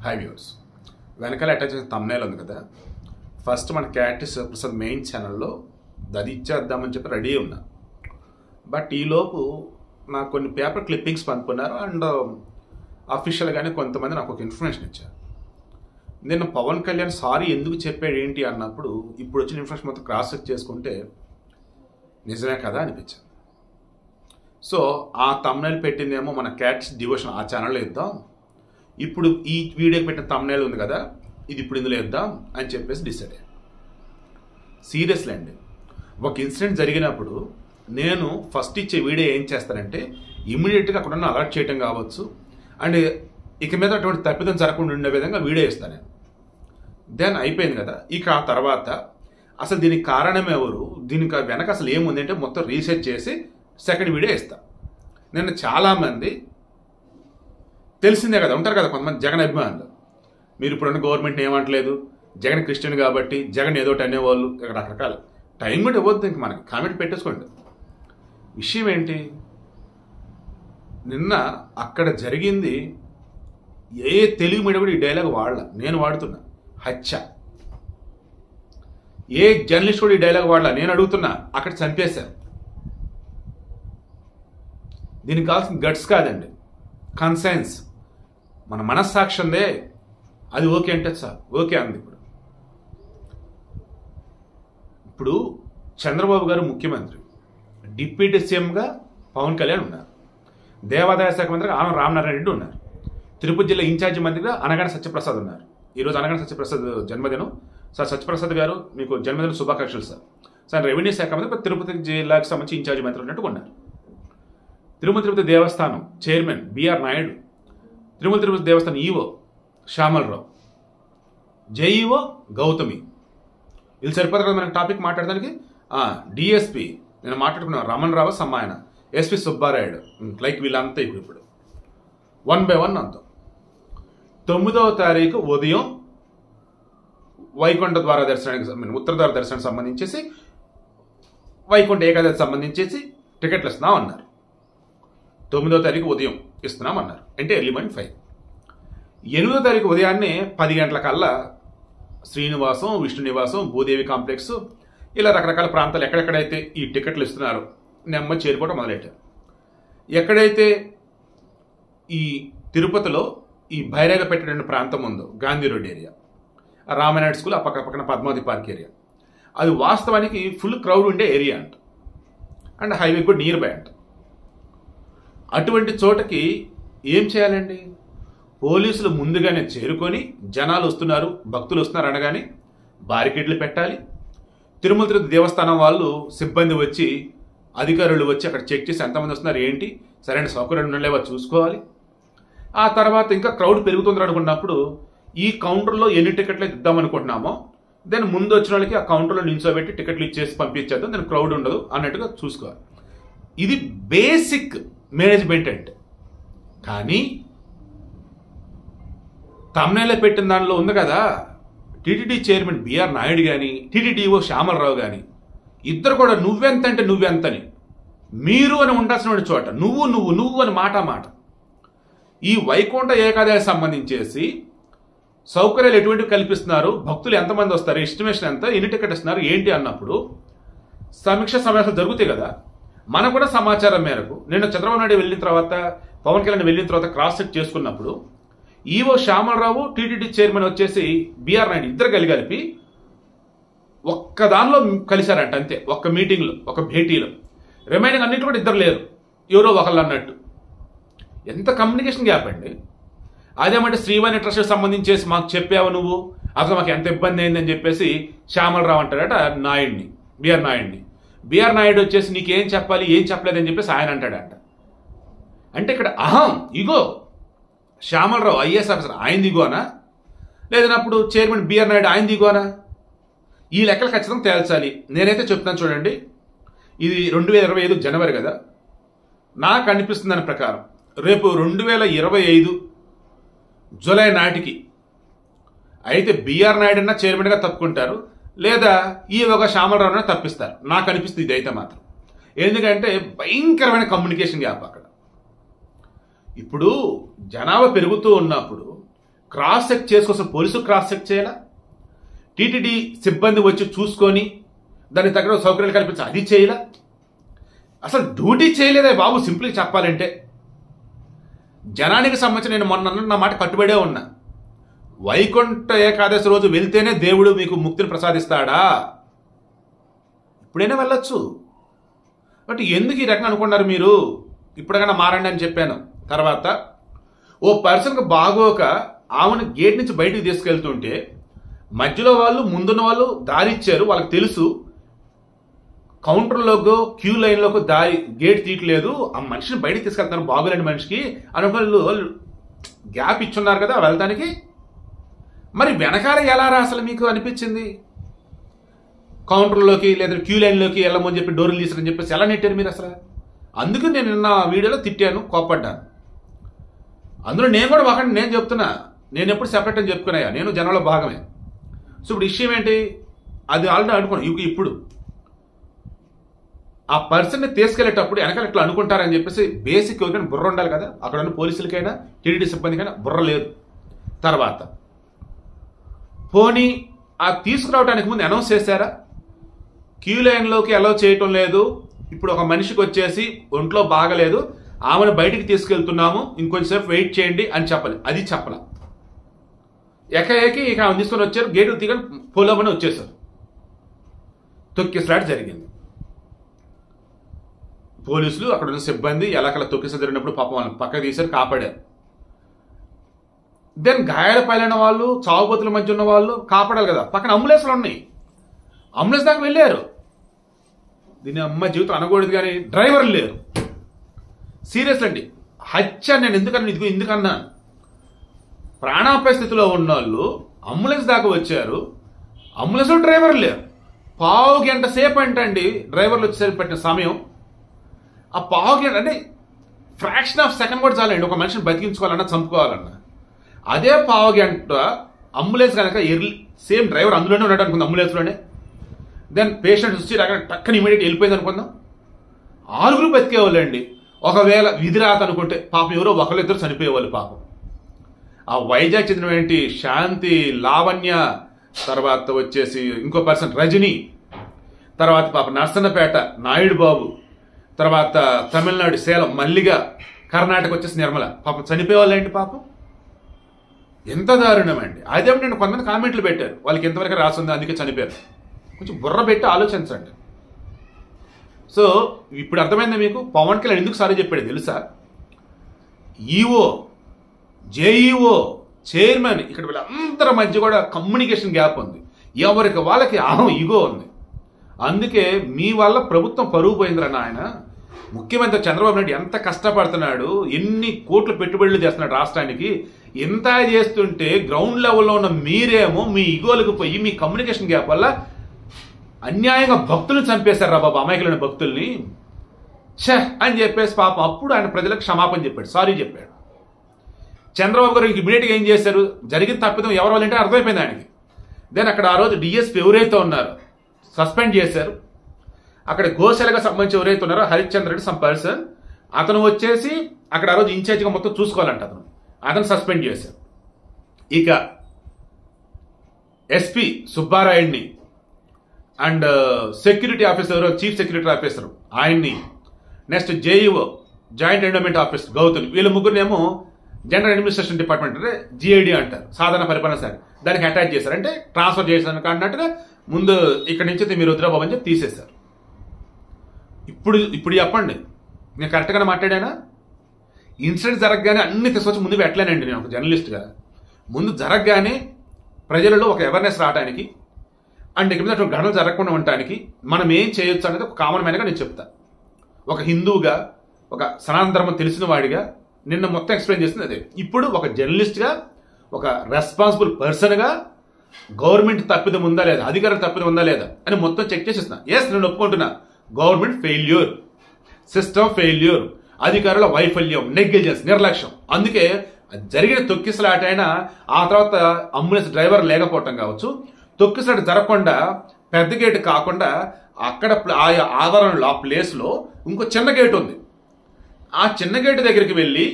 High viewers, వెనకాల attach చేసిన thumbnail ఉంది కదా. ఫస్ట్ మన క్యాట్ ప్రసాద్ మెయిన్ ఛానల్లో అది ఇచ్చేద్దామని చెప్పి రెడీ ఉన్నా. బట్ ఈలోపు నాకు కొన్ని పేపర్ క్లిప్పింగ్స్ పంపుకున్నారు అండ్ అఫీషియల్గానే కొంతమంది నాకు ఒక ఇన్ఫర్మేషన్ ఇచ్చారు. నేను పవన్ కళ్యాణ్ సారీ ఎందుకు చెప్పాడు ఏంటి అన్నప్పుడు ఇప్పుడు వచ్చిన ఇన్ఫర్మేషన్ మొత్తం క్రాస్ చెక్ చేసుకుంటే నిజమే కదా అనిపించింది. సో ఆ thumbnail పెట్టిందేమో మన క్యాట్స్ డివోషన్ ఆ ఛానల్లో ఇద్దాం, ఇప్పుడు ఈ వీడియో పెట్టిన thumbnail ఉంది కదా ఇది ఇప్పుడు ఇందులో ఇద్దాం అని చెప్పేసి డిసైడ్ అయ్యాను. సీరియస్లీ అండి, ఒక ఇన్సిడెంట్ జరిగినప్పుడు నేను ఫస్ట్ ఇచ్చే వీడియో ఏం చేస్తానంటే ఇమ్మీడియట్గా అక్కడ ఉన్న అలర్ట్ చేయడం కావచ్చు అండ్ ఇక మీద అటువంటి తప్పిదం జరగకుండా ఉండే విధంగా వీడియో ఇస్తాను నేను. దెన్ అయిపోయింది కదా, ఇక ఆ తర్వాత అసలు దీనికి కారణం ఎవరు, దీనికి వెనక అసలు ఏముంది అంటే మొత్తం రీసెర్చ్ చేసి సెకండ్ వీడియో ఇస్తా. నేను చాలామంది తెలిసిందే కదా ఉంటారు కదా కొంతమంది జగన్ అభిమానులు, మీరు ఇప్పుడున్న గవర్నమెంట్ ఏమంటలేదు, జగన్ క్రిస్టియన్ కాబట్టి జగన్ ఏదోటి అనేవాళ్ళు రకరకాల టైం కూడా ఇవ్వద్దు, ఇంక మనకి కామెంట్ పెట్టేసుకోండి. విషయం ఏంటి, నిన్న అక్కడ జరిగింది ఏ తెలుగు మీడియా కూడా ఈ డైలాగ్ నేను వాడుతున్నా, హత్య. ఏ జర్నలిస్ట్ కూడా ఈ డైలాగ్ నేను అడుగుతున్నా, అక్కడ చంపేశారు. దీనికి కావాల్సిన గట్స్ కాదండి, కన్సెన్స్. మన మనస్సాక్షి ఉందే అది ఓకే అంటే సార్ ఓకే అంది. ఇప్పుడు చంద్రబాబు గారు ముఖ్యమంత్రి, డిప్యూటీ సీఎంగా పవన్ కళ్యాణ్ ఉన్నారు, దేవాదాయ శాఖ మంత్రిగా ఆనం రామనారాయణ రెడ్డి ఉన్నారు, తిరుపతి జిల్లా ఇన్ఛార్జి మంత్రిగా అనగాని సత్యప్రసాద్ ఉన్నారు. ఈరోజు అనగాని సత్యప్రసాద్ జన్మదినం. సార్ సత్యప్రసాద్ గారు మీకు జన్మదిన శుభాకాంక్షలు సార్. సార్ రెవెన్యూ శాఖ మంత్రి తిరుపతి జిల్లాకు సంబంధించి ఇన్ఛార్జి మంత్రి ఉన్నట్టు ఉన్నారు. తిరుపతి దేవస్థానం చైర్మన్ బిఆర్ నాయుడు, తిరుపతి దేవస్థానం ఈవో శ్యామలరావు, జేఈఓ గౌతమి. ఇది సరిపోతుంది కదా మనకి టాపిక్ మాట్లాడడానికి. డిఎస్పి నేను మాట్లాడుకున్నాను రమణ్ రావు సమ్మాయన, ఎస్పి సుబ్బారాయుడు, లైక్ వీళ్ళంతా ఇప్పుడు 1 by 1 అంతా. 9వ తారీఖు ఉదయం వైకుంఠ ద్వార దర్శనానికి ఉత్తర ద్వార దర్శనానికి సంబంధించేసి వైకుంఠ ఏకాదశి సంబంధించేసి టికెట్లు ఇస్తున్నాం అన్నారు. 9వ తారీఖు ఉదయం ఇస్తున్నాం అన్నారు, అంటే ఎర్లీ మార్నింగ్ 5. 8వ తారీఖు ఉదయాన్నే 10 గంటలకల్లా శ్రీనివాసం, విష్ణు నివాసం, భూదేవి కాంప్లెక్స్ ఇలా రకరకాల ప్రాంతాలు ఎక్కడెక్కడైతే ఈ టికెట్లు ఇస్తున్నారో నెమ్మది చేరుకోవడం మొదలెట్టారు. ఎక్కడైతే ఈ తిరుపతిలో ఈ బైరాగ పెట్టిన ప్రాంతం ఉందో Gandhi road area, Rama Naidu school ఆ పక్కన పద్మావతి పార్క్ ఏరియా, అది వాస్తవానికి ఫుల్ క్రౌడ్ ఉండే ఏరియా అంట అండ్ హైవే కూడా నియర్ బై అంట. అటువంటి చోటకి ఏం చేయాలండి, పోలీసులు ముందుగానే చేరుకొని జనాలు వస్తున్నారు భక్తులు వస్తున్నారు అనగానే బారికేడ్లు పెట్టాలి. తిరుమల దేవస్థానం వాళ్ళు సిబ్బంది వచ్చి అధికారులు వచ్చి అక్కడ చెక్ చేసి ఎంతమంది వస్తున్నారు ఏంటి సరైన సౌకర్యాలు ఉండలేవో చూసుకోవాలి. ఆ తర్వాత ఇంకా క్రౌడ్ పెరుగుతుంది అనుకున్నప్పుడు ఈ కౌంటర్లో ఎన్ని టికెట్లు అయితే ఇద్దామనుకుంటున్నామో దాని ముందు వచ్చిన వాళ్ళకి ఆ కౌంటర్లో నిల్చోబెట్టి టికెట్లు ఇచ్చేసి పంపించేద్దాం, దాని క్రౌడ్ ఉండదు అన్నట్టుగా చూసుకోవాలి. ఇది బేసిక్ మేనేజ్మెంట్ అంటే. కానీ thumbnail పెట్టిన దానిలో ఉంది కదా టీటీడీ చైర్మన్ బిఆర్ నాయుడు కానీ టీటీడీఓ శ్యామలరావు కానీ ఇద్దరు కూడా నువ్వెంత అంటే నువ్వెంతని, మీరు అని ఉండాల్సిన చోట నువ్వు నువ్వు నువ్వు అని మాట. ఈ వైకుంఠ ఏకాదశి సంబంధించేసి సౌకర్యాలు ఎటువంటివి కల్పిస్తున్నారు, భక్తులు ఎంతమంది వస్తారు, ఎస్టిమేషన్ ఎంత, ఎన్ని టికెట్ ఇస్తున్నారు ఏంటి అన్నప్పుడు సమీక్ష సమావేశాలు జరుగుతాయి కదా. మనకు కూడా సమాచారం మేరకు నిన్న చంద్రబాబు నాయుడు వెళ్ళిన తర్వాత పవన్ కళ్యాణ్ వెళ్ళిన తర్వాత క్రాస్ చెక్ చేసుకున్నప్పుడు ఈవో శ్యామలరావు టీటీడీ చైర్మన్ వచ్చేసి బిఆర్ నాయుడు ఇద్దరు కలిపి ఒక్క దానిలో కలిశారంట, అంతే ఒక్క మీటింగ్లో ఒక భేటీలో. రిమైనింగ్ అన్నింటి కూడా ఇద్దరు లేరు, ఎవరో ఒకళ్ళు అన్నట్టు. ఎంత కమ్యూనికేషన్ గ్యాప్ అండి. అదేమంటే శ్రీవాణి ట్రస్ట్ సంబంధించేసి మాకు చెప్పావు నువ్వు, అసలు మాకు ఎంత ఇబ్బంది అయిందని చెప్పేసి శ్యామలరావు అంటాడట నాయుడిని, బిఆర్ నాయుడు వచ్చేసి నీకేం చెప్పాలి ఏం చెప్పలేదని చెప్పేసి ఆయన అంటాడంట. అంటే ఇక్కడ అహం ఇగో శ్యామలరావు ఐఏఎస్ ఆఫీసర్ ఆయన దిగోనా, లేదన్నప్పుడు చైర్మన్ బిఆర్ నాయుడు ఆయన దిగోనా, ఈ లెక్కలు ఖచ్చితంగా తేల్చాలి. నేనైతే చెప్తాను చూడండి, ఇది 2025 జనవరి కదా, నాకు అనిపిస్తుంది దాని ప్రకారం రేపు 2025 జూలై నాటికి అయితే బిఆర్ నాయుడు అన్న చైర్మన్గా తప్పుకుంటారు, లేదా ఈవోగా శ్యామలరావునే తప్పిస్తారు. నాకు అనిపిస్తుంది ఇది అయితే మాత్రం. ఎందుకంటే భయంకరమైన కమ్యూనికేషన్ గ్యాప్ అక్కడ. ఇప్పుడు జనాభా పెరుగుతూ ఉన్నప్పుడు క్రాస్ చెక్ చేసుకోసం పోలీసులు క్రాస్ చెక్ చేయాలా? టీటీడీ సిబ్బంది వచ్చి చూసుకొని దానికి తగ్గ సౌకర్యాలు కల్పించి అది చేయాలా? అసలు డ్యూటీ చేయలేదే బాబు. సింపుల్గా చెప్పాలంటే జనానికి సంబంధించి నేను మొన్న నా మాట కట్టుబడే ఉన్నా. వైకుంఠ ఏకాదశి రోజు వెళ్తేనే దేవుడు మీకు ముక్తిని ప్రసాదిస్తాడా? ఇప్పుడైనా వెళ్ళొచ్చు. బట్ ఎందుకు ఈ రకంగా అనుకున్నారు మీరు? ఇప్పుడైనా మారండి అని చెప్పాను. తర్వాత ఓ పర్సన్కి బాగోక ఆమెను గేట్ నుంచి బయటకు తీసుకెళ్తుంటే మధ్యలో వాళ్ళు ముందున్న వాళ్ళు దారి ఇచ్చారు. వాళ్ళకి తెలుసు కౌంటర్లోకి క్యూ లైన్లోకి దారి గేట్ తీయట్లేదు, ఆ మనిషిని బయటకు తీసుకెళ్తాను బాగోలేని మనిషికి అనుకున్న వాళ్ళు గ్యాప్ ఇచ్చున్నారు కదా వెళ్ళడానికి. మరి వెనకాల ఎలా రా అసలు మీకు అనిపించింది? కౌంటర్లోకి లేదా క్యూ లైన్లోకి వెళ్ళమని చెప్పి డోర్లు తీసారని చెప్పేసి ఎలా నెట్టారు మీరు అసలు? అందుకు నేను నిన్న వీడియోలో తిట్టాను, కోపడ్డాను. అందులో నేను కూడా ఒకటి నేను చెప్తున్నా, నేను ఎప్పుడు సెపరేట్ అని చెప్పుకున్నాయా, నేను జనంలో భాగమే. సో ఇప్పుడు విషయం ఏంటి? అది ఆల్రెడీ అనుకున్నాను. ఇప్పుడు ఆ పర్సన్ని తీసుకెళ్లేటప్పుడు వెనకాల ఇట్లా అనుకుంటారని చెప్పేసి బేసిక్ ఎవరికైనా బుర్ర ఉండాలి కదా. అక్కడ ఉన్న పోలీసులకైనా టీటీడీ సిబ్బందికైనా బుర్ర లేదు. తర్వాత పోనీ ఆ తీసుకురావడానికి ముందు అనౌన్స్ చేశారా? క్యూ లైన్లోకి అలౌ చేయటం లేదు, ఇప్పుడు ఒక మనిషికి వచ్చేసి ఒంట్లో బాగలేదు, ఆమెను బయటికి తీసుకెళ్తున్నాము, ఇంకొంచెంసేపు వెయిట్ చేయండి అని చెప్పాలి. అది చెప్పాల. ఏకఏకి ఇక ఆమె తీసుకొని వచ్చారు, గేటు తీగని పోలోమని వచ్చేసారు. తొక్కిసలాట జరిగింది. పోలీసులు అక్కడ ఉన్న సిబ్బంది ఎలాకలా తొక్కిస జరిగినప్పుడు పాపం వాళ్ళని పక్కకు తీశారు, కాపాడారు. దెన్ గాయాల పాలైన వాళ్ళు, చావుబోతుల మధ్య ఉన్న వాళ్ళు కాపాడాలి కదా. పక్కన అంబులెన్స్లు ఉన్నాయి, అంబులెన్స్ దాకా వెళ్ళారు. దీని అమ్మ జీవితం అనకూడదు కానీ డ్రైవర్లు లేరు. సీరియస్ అండి. హత్య నేను ఎందుకన్నా ప్రాణాపాయ స్థితిలో ఉన్న వాళ్ళు అంబులెన్స్ దాకా వచ్చారు, అంబులెన్స్లో డ్రైవర్లు లేరు. పావు గంట సేపు అంటండి డ్రైవర్లు వచ్చేసరికి పట్టిన సమయం. ఆ పావు గంట అంటే ఫ్రాక్షన్ ఆఫ్ సెకండ్ కూడా చాలండి ఒక మనిషిని బతికించుకోవాలన్నా చంపుకోవాలన్నా. అదే పావు గంట అంబులెన్స్ కనుక సేమ్ డ్రైవర్ అందులోనే ఉన్నాడు అనుకుందాం, అంబులెన్స్లోనే. దెన్ పేషెంట్ వచ్చి అక్కడ టక్కని ఇమీడియట్ వెళ్ళిపోయింది అనుకుందాం, 6 బతికేవాళ్ళండి. ఒకవేళ విధి రాత అనుకుంటే పాపం ఎవరో ఒకళ్ళిద్దరు చనిపోయేవాళ్ళు పాపం. ఆ వైజాగ్ చెందినటువంటి శాంతి, లావణ్య, తర్వాత వచ్చేసి ఇంకో పర్సన్ రజని, తర్వాత పాప నర్సన్నపేట నాయుడు బాబు, తర్వాత తమిళనాడు సేలం మల్లిగ, కర్ణాటక వచ్చేసి నిర్మల, పాపం చనిపోయేవాళ్ళు ఏంటి పాపం. ఎంత దారుణం అండి. అదే నేను కొంతమంది కామెంట్లు పెట్టారు, వాళ్ళకి ఎంతవరకు రాసింది అందుకే చనిపోయారు. కొంచెం బుర్ర పెట్టి ఆలోచించండి. సో ఇప్పుడు అర్థమైందా మీకు? పవన్ కళ్యాణ్ ఎందుకు సారీ చెప్పాడు తెలుసా? ఈఓ, జేఈఓ, చైర్మన్, ఇక్కడ వీళ్ళందరి మధ్య కూడా కమ్యూనికేషన్ గ్యాప్ ఉంది. ఎవరికి వాళ్ళకి ఈగో ఉంది. అందుకే మీ వల్ల ప్రభుత్వం పరుగు పోయిందిరా నాయన. ముఖ్యమంత్రి చంద్రబాబు నాయుడు ఎంత కష్టపడుతున్నాడు, ఎన్ని కోట్లు పెట్టుబడులు చేస్తున్నాడు రాష్ట్రానికి. ఎంత చేస్తుంటే గ్రౌండ్ లెవెల్లో ఉన్న మీరేమో మీ ఈగోలకు పోయి మీ కమ్యూనికేషన్ గ్యాప్ వల్ల అన్యాయంగా భక్తులను చంపేశారు రా బాబు, అమాయకులైన భక్తుల్ని. ఛ అని చెప్పేసి పాపం అప్పుడు ఆయన ప్రజలకు క్షమాపణ చెప్పాడు, సారీ చెప్పాడు. చంద్రబాబు గారు ఇమీడియట్గా ఏం చేశారు? జరిగిన తప్పిదం ఎవరు వాళ్ళంటే అర్థమైపోయింది ఆయనకి. దెన్ అక్కడ ఆ రోజు డిఎస్పీ ఎవరైతే ఉన్నారో సస్పెండ్ చేశారు. అక్కడ గోశాలకు సంబంధించి ఎవరైతే ఉన్నారో హరిశ్చంద్ర రెడ్డి సమ్ పర్సన్, అతను వచ్చేసి అక్కడ ఆ రోజు ఇన్ఛార్జిగా మొత్తం చూసుకోవాలంట, అతను సస్పెండ్ చేశారు. ఇక ఎస్పీ సుబ్బారాయుడిని and security officer, chief security officer ఆయన్ని, next JEO joint endowment officer Gautam, వీళ్ళ ముగ్గురునేమో జనరల్ అడ్మినిస్ట్రేషన్ డిపార్ట్మెంట్ అంటే జిఐడి అంటారు, సాధారణ పరిపాలన శాఖ, దానికి అటాచ్ చేశారు. అంటే ట్రాన్స్ఫర్ చేశారు అన్నట్టుగా ముందు ఇక్కడి నుంచి మీరు వద్దురాబాబు అని చెప్పి తీసేశారు. ఇప్పుడు చెప్పండి, నేను కరెక్ట్గానే మాట్లాడానా? ఇన్సిడెంట్ జరగగానే అన్ని తీసుకొచ్చి ముందు పెట్టలేనండి నేను ఒక జర్నలిస్ట్గా. ముందు జరగగానే ప్రజలలో ఒక అవేర్నెస్ రావడానికి అండ్ ఇక్కడ మీద ఘటనలు జరగకుండా ఉండటానికి మనం ఏం చేయొచ్చు అనేది ఒక కామన్ మ్యాన్గా నేను చెప్తా. ఒక హిందువుగా, ఒక సనాతన ధర్మం తెలిసిన వాడిగా నిన్న మొత్తం ఎక్స్ప్లెయిన్ చేస్తుంది అదే. ఇప్పుడు ఒక జర్నలిస్ట్గా, ఒక రెస్పాన్సిబుల్ పర్సన్గా గవర్నమెంట్ తప్పిదం ఉందా లేదా, అధికారుల తప్పిదం ఉందా లేదా అని మొత్తం చెక్ చేసేస్తున్నా. ఎస్, నేను ఒప్పుకుంటున్నా, గవర్నమెంట్ ఫెయిల్యూర్, సిస్టమ్ ఫెయిల్యూర్, అధికారుల వైఫల్యం, నెగ్లిజెన్స్, నిర్లక్ష్యం. అందుకే జరిగిన తొక్కిసలాట అయినా ఆ తర్వాత అంబులెన్స్ డ్రైవర్ లేకపోవటం కావచ్చు, తొక్కిసలాట జరగకుండా పెద్ద గేటు కాకుండా అక్కడ ఆ ఆధారంలో ఆ ప్లేస్లో ఇంకో చిన్న గేటు ఉంది. ఆ చిన్న గేటు దగ్గరికి వెళ్ళి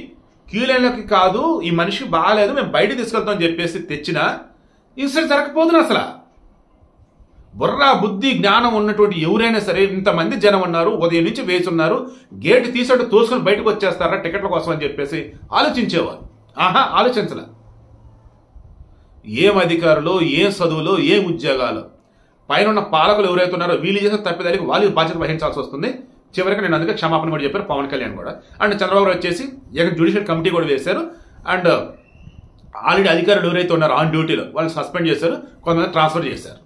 క్యూ లైన్లోకి కాదు, ఈ మనిషి బాగాలేదు, మేము బయటకు తీసుకెళ్తామని చెప్పేసి తెచ్చినా ఇన్సిడెంట్ జరగకపోదును. అసలు బుర్ర బుద్ధి జ్ఞానం ఉన్నటువంటి ఎవరైనా సరే, ఇంతమంది జనం ఉన్నారు, ఉదయం నుంచి వేసి ఉన్నారు, గేటు తీసేట్టు తోసుకొని బయటకు వచ్చేస్తారా టికెట్ల కోసం అని చెప్పేసి ఆలోచించేవారు. ఆలోచించలే. ఏం అధికారులు, ఏం చదువులు, ఏం ఉద్యోగాలు, పైన ఉన్న పాలకులు ఎవరైతే ఉన్నారో వీళ్ళు చేసిన తప్పిదానికి వాళ్ళు బాధ్యత వహించాల్సి వస్తుంది. చివరికి నేను అందుకే క్షమాపణ కూడా చెప్పారు పవన్ కళ్యాణ్ కూడా. అండ్ చంద్రబాబు వచ్చేసి జ్యుడిషియల్ కమిటీ కూడా వేశారు. అండ్ ఆల్రెడీ అధికారులు ఎవరైతే ఉన్నారో ఆన్ డ్యూటీలో వాళ్ళని సస్పెండ్ చేశారు, కొంతమంది ట్రాన్స్ఫర్ చేశారు.